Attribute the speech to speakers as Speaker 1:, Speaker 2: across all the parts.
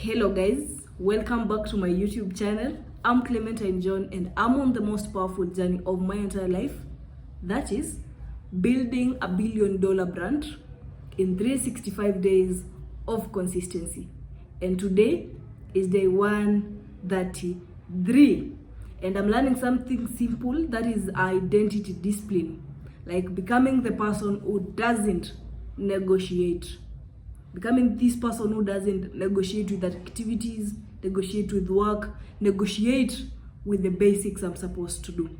Speaker 1: Hello guys, welcome back to my YouTube channel. I'm Clementine John and I'm on the most powerful journey of my entire life. That is building a $1 billion brand in 365 days of consistency. And today is day 133 and I'm learning something simple, that is identity discipline. Like becoming the person who doesn't negotiate. Becoming this person who doesn't negotiate with activities, negotiate with work, negotiate with the basics I'm supposed to do.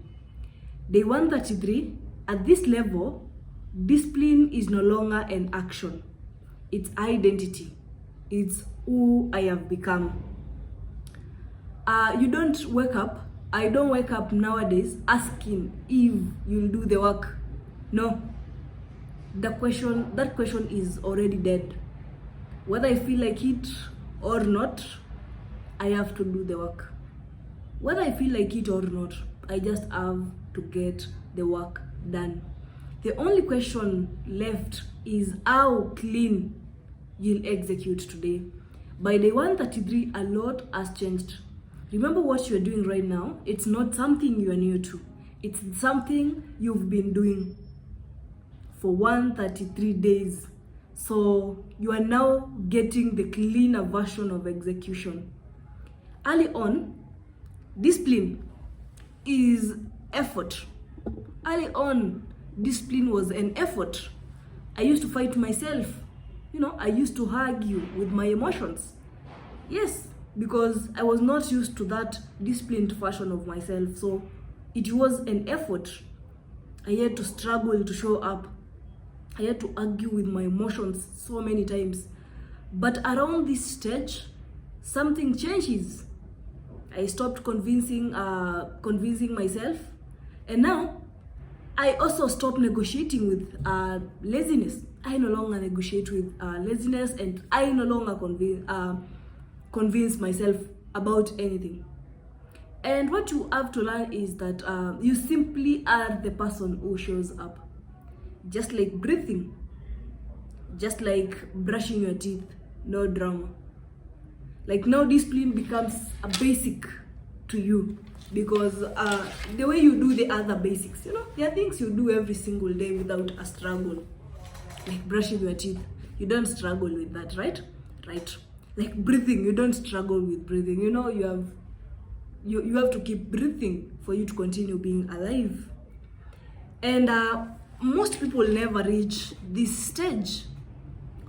Speaker 1: Day 133, at this level, discipline is no longer an action. It's identity. It's who I have become. You don't wake up, I don't wake up nowadays asking if you'll do the work. No. That question is already dead. Whether I feel like it or not, I have to do the work. Whether I feel like it or not, I just have to get the work done. The only question left is how clean you'll execute today. By day 133, a lot has changed. Remember what you're doing right now, it's not something you are new to. It's something you've been doing for 133 days. So you are now getting the cleaner version of execution. Early on, discipline is effort. Early on, discipline was an effort. I used to fight myself. I used to argue with my emotions. Yes, because I was not used to that disciplined version of myself. So it was an effort. I had to struggle to show up. I had to argue with my emotions so many times. But around this stage, something changes. I stopped convincing myself. And now, I also stopped negotiating with laziness. I no longer negotiate with laziness, and I no longer convince myself about anything. And what you have to learn is that you simply are the person who shows up. Just like breathing, just like brushing your teeth, no drama. Like now discipline becomes a basic to you because the way you do the other basics, there are things you do every single day without a struggle. Like brushing your teeth, you don't struggle with that, right? Right. Like breathing, you don't struggle with breathing. You have to keep breathing for you to continue being alive. And most people never reach this stage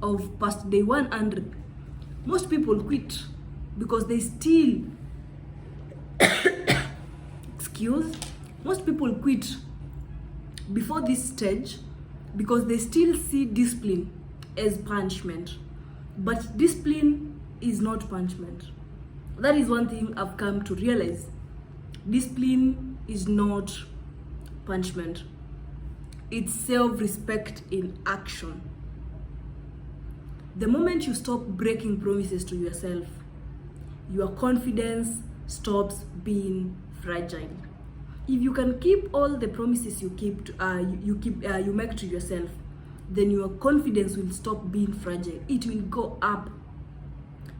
Speaker 1: of past day 100. Most people quit because they still most people quit before this stage because they still see discipline as punishment. But discipline is not punishment. That is one thing I've come to realize. Discipline is not punishment. It's self-respect in action. The moment you stop breaking promises to yourself, your confidence stops being fragile. If you can keep all the promises you make to yourself, then your confidence will stop being fragile. It will go up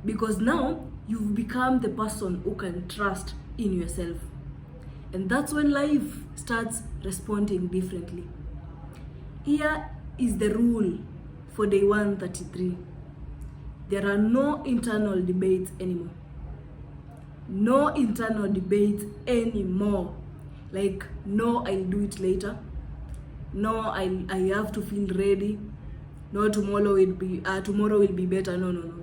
Speaker 1: because now you've become the person who can trust in yourself, and that's when life starts responding differently. Here is the rule for day 133. There are no internal debates anymore. No internal debates anymore. Like, no, I'll do it later. No, I have to feel ready. No, tomorrow will be better. No.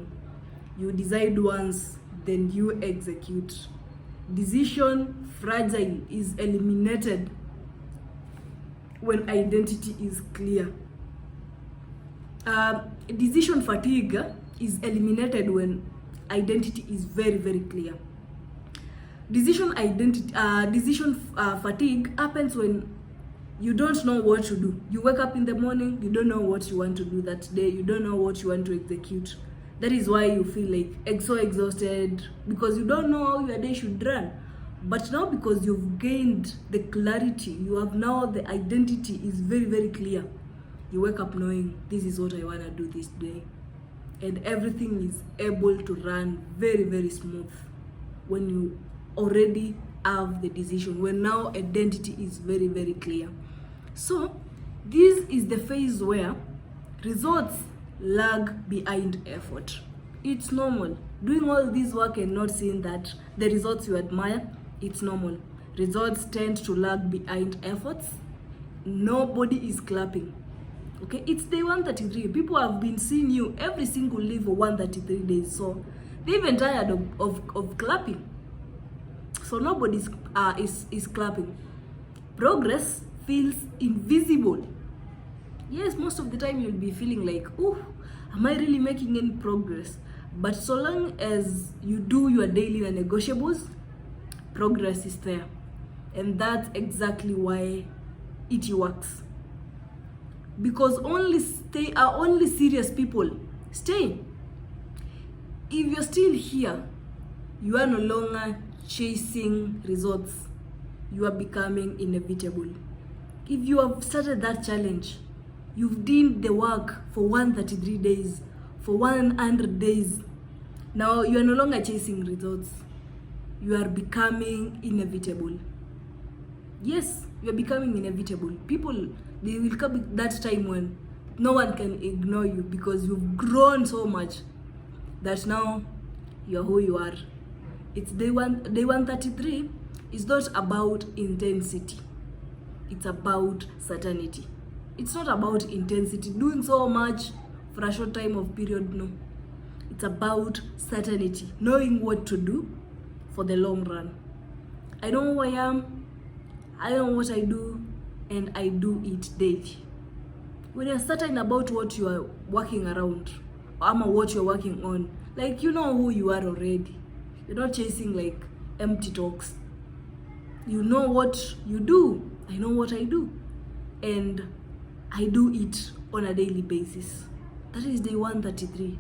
Speaker 1: You decide once, then you execute. Decision fragile is eliminated when identity is clear. Decision fatigue is eliminated when identity is very, very clear. Decision fatigue happens when you don't know what to do. You wake up in the morning, you don't know what you want to do that day, you don't know what you want to execute. That is why you feel like so exhausted, because you don't know how your day should run. But now, because you've gained the clarity, you have now the identity is very, very clear. You wake up knowing this is what I want to do this day. and everything is able to run very, very smooth when you already have the decision, when now identity is very, very clear. So this is the phase where results lag behind effort. It's normal. Doing all this work and not seeing that the results you admire, it's normal. Results tend to lag behind efforts. Nobody is clapping. Okay, it's day 133. People have been seeing you every single day for 133 days. So they're even tired of clapping. So nobody is clapping. Progress feels invisible. Yes, most of the time you'll be feeling like, oh, am I really making any progress? But so long as you do your daily non-negotiables, progress is there. And that's exactly why it works. Because only serious people stay. If you're still here, you are no longer chasing results. You are becoming inevitable. If you have started that challenge, you've done the work for 133 days, for 100 days. Now you are no longer chasing results. You are becoming inevitable. Yes, you are becoming inevitable. People, they will come that time when no one can ignore you because you've grown so much that now you're who you are. It's day 133 is not about intensity. It's about certainty. It's not about intensity, doing so much for a short time of period, no. It's about certainty, knowing what to do for the long run. I know who I am, I know what I do, and I do it daily. When you're certain about what you are working around, or what you're working on, like you know who you are already. You're not chasing like empty talks. You know what you do. I know what I do. And I do it on a daily basis. That is day 133.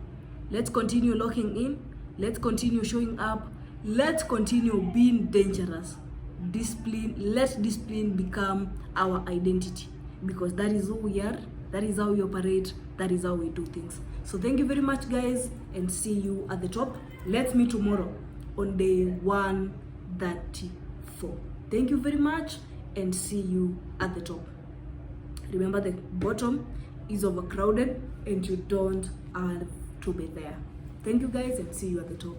Speaker 1: Let's continue locking in. Let's continue showing up. Let's continue being dangerous. Let discipline become our identity, because that is who we are, that is how we operate, that is how we do things. So thank you very much, guys, and see you at the top. Let's meet tomorrow on day 134. Thank you very much, and see you at the top. Remember, the bottom is overcrowded and you don't have to be there. Thank you, guys, and see you at the top.